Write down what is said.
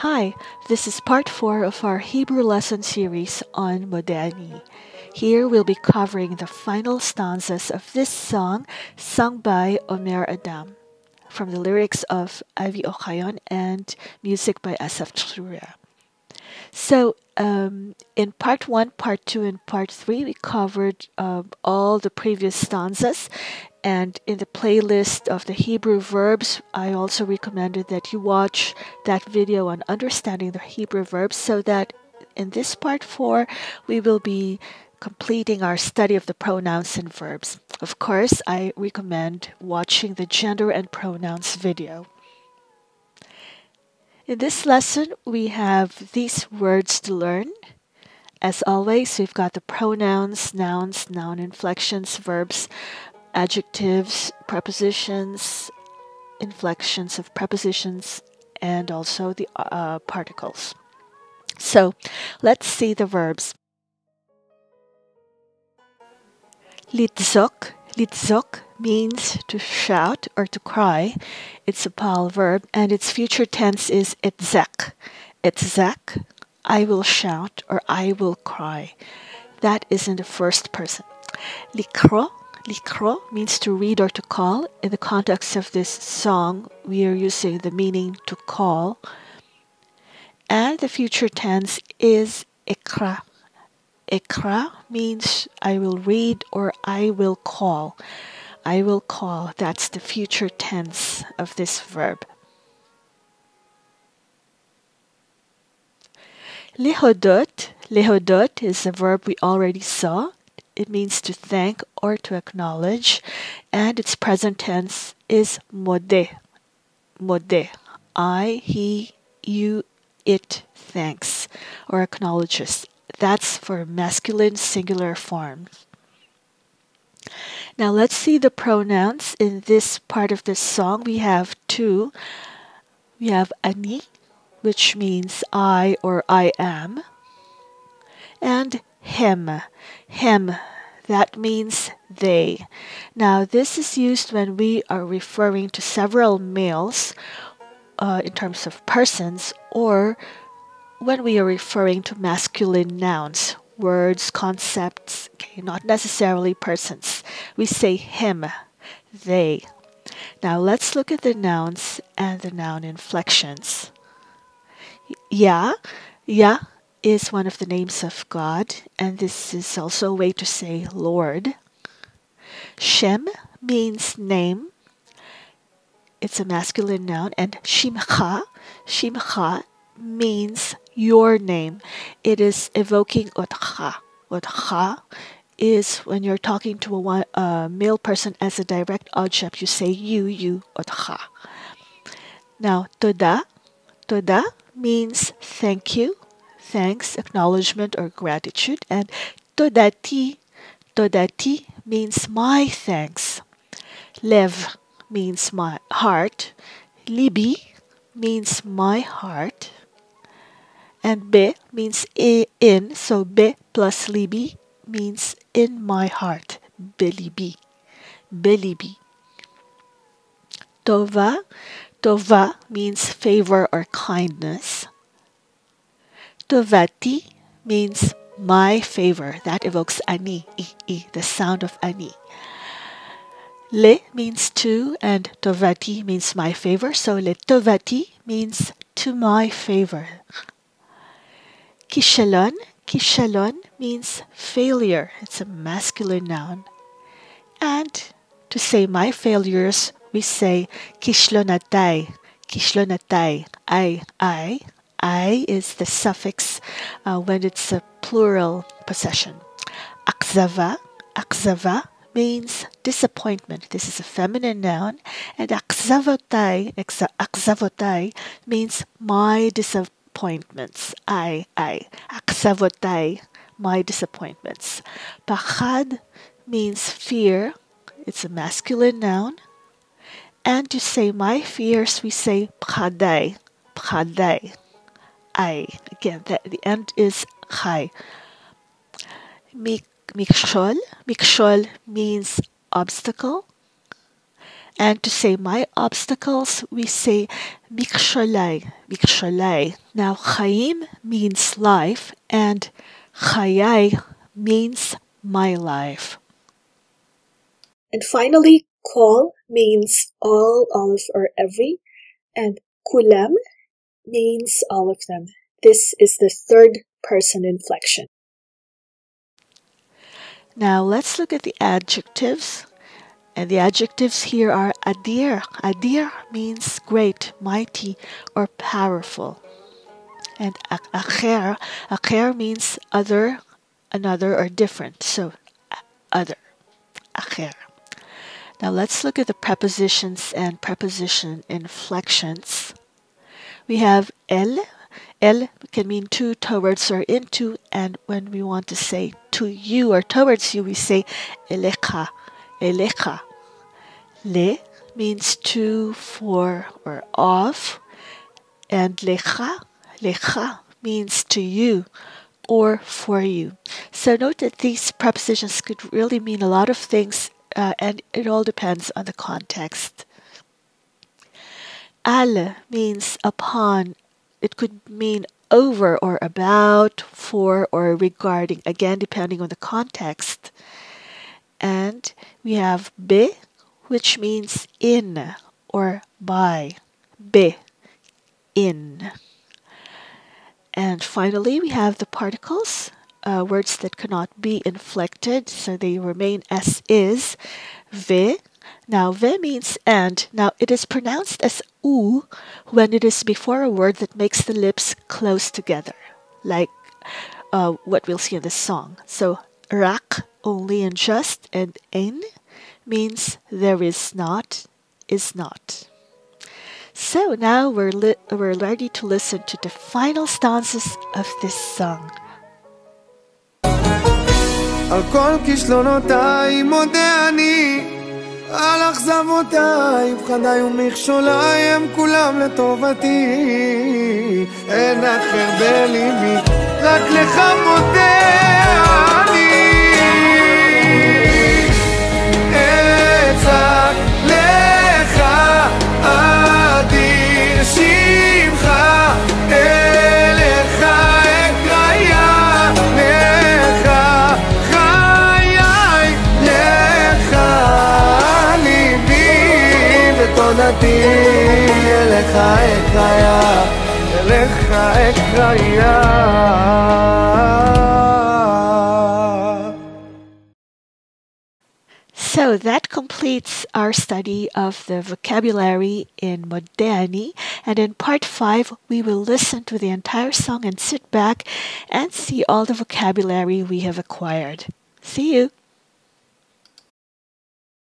Hi, this is part 4 of our Hebrew lesson series on Modeh Ani. Here we'll be covering the final stanzas of this song sung by Omer Adam from the lyrics of Avi Ochayon and music by Asaf Tzura. So, in part 1, part 2, and part 3, we covered all the previous stanzas. And in the playlist of the Hebrew verbs, I also recommended that you watch that video on understanding the Hebrew verbs so that in this part 4, we will be completing our study of the pronouns and verbs. Of course, I recommend watching the gender and pronouns video. In this lesson, we have these words to learn. As always, we've got the pronouns, nouns, noun inflections, verbs, adjectives, prepositions, inflections of prepositions, and also the particles. So let's see the verbs. Litzok. Litzok means to shout or to cry. It's a pal verb, and its future tense is etzek. Etzek, I will shout or I will cry. That is in the first person. Likro. Likro means to read or to call. In the context of this song, we are using the meaning to call. And the future tense is ikra. Ikra means I will read or I will call. I will call. That's the future tense of this verb. Lehodot. Lehodot is a verb we already saw. It means to thank or to acknowledge, and its present tense is modeh. Modeh. I, he, you, it thanks or acknowledges. That's for masculine singular forms. Now let's see the pronouns in this part of this song. We have two. We have ani, which means I or I am, and him. Him, that means they. Now, this is used when we are referring to several males in terms of persons, or when we are referring to masculine nouns, words, concepts, okay, not necessarily persons. We say him, they. Now, let's look at the nouns and the noun inflections. Ya, ya is one of the names of God, and this is also a way to say Lord. Shem means name. It's a masculine noun. And Shimcha, Shimcha means your name. It is evoking Otcha. Otcha is when you're talking to a male person as a direct object, you say you, Otcha. Now, Toda, Toda means thank you, thanks, acknowledgement, or gratitude. And Todati, Todati means my thanks. Lev means my heart. Libi means my heart. And Be means in, so Be plus Libi means in my heart. Belibi, Belibi. Tova, Tova means favor or kindness. Tovati means my favor. That evokes ani, the sound of ani. Le means to, and tovati means my favor. So le tovati means to my favor. Kishalon, kishalon means failure. It's a masculine noun. And to say my failures, we say kishlonatay, kishlonatay. I is the suffix when it's a plural possession. Akzava, akzava means disappointment. This is a feminine noun. And akzavotai, akzavotai means my disappointments. I. Akzavotai, my disappointments. Pachad means fear. It's a masculine noun. And to say my fears, we say pchadai, pchadai. I. Again, the end is chai. Mikshol. Mikshol means obstacle. And to say my obstacles, we say mikşolay, mikşolay. Now, chaim means life, and chayai means my life. And finally, kol means all of, or every, and kulam means all of them. This is the third person inflection. Now let's look at the adjectives. And the adjectives here are adir. Adir means great, mighty, or powerful. And acher, acher means other, another, or different. So other, acher. Now let's look at the prepositions and preposition inflections. We have el. El can mean to, towards, or into, and when we want to say to you or towards you, we say elecha, elecha. Le means to, for, or of, and lecha, lecha means to you or for you. So note that these prepositions could really mean a lot of things, and it all depends on the context. Al means upon. It could mean over or about, for or regarding, again depending on the context. And we have be, which means in or by. Be, in. And finally, we have the particles, words that cannot be inflected, so they remain as is. Ve. Now, ve means and. Now, it is pronounced as u when it is before a word that makes the lips close together, like what we'll see in this song. So, rak, only and just, and ein means there is not, is not. So now we're ready to listen to the final stanzas of this song. על כל כישלונותיי מודה אני, על אכזבותיי ופחדיי ומכשוליי הם כולם לטובתי, אין אחר בליבי, רק לך מודה אני. אצעק לך אדיר שמך, אליך אקרא, לך חיי, לך ליבי ותודתי, אליך אקרא, אליך אקרא. So that completes our study of the vocabulary in Modeh Ani, and in part 5 we will listen to the entire song and sit back and see all the vocabulary we have acquired. See you!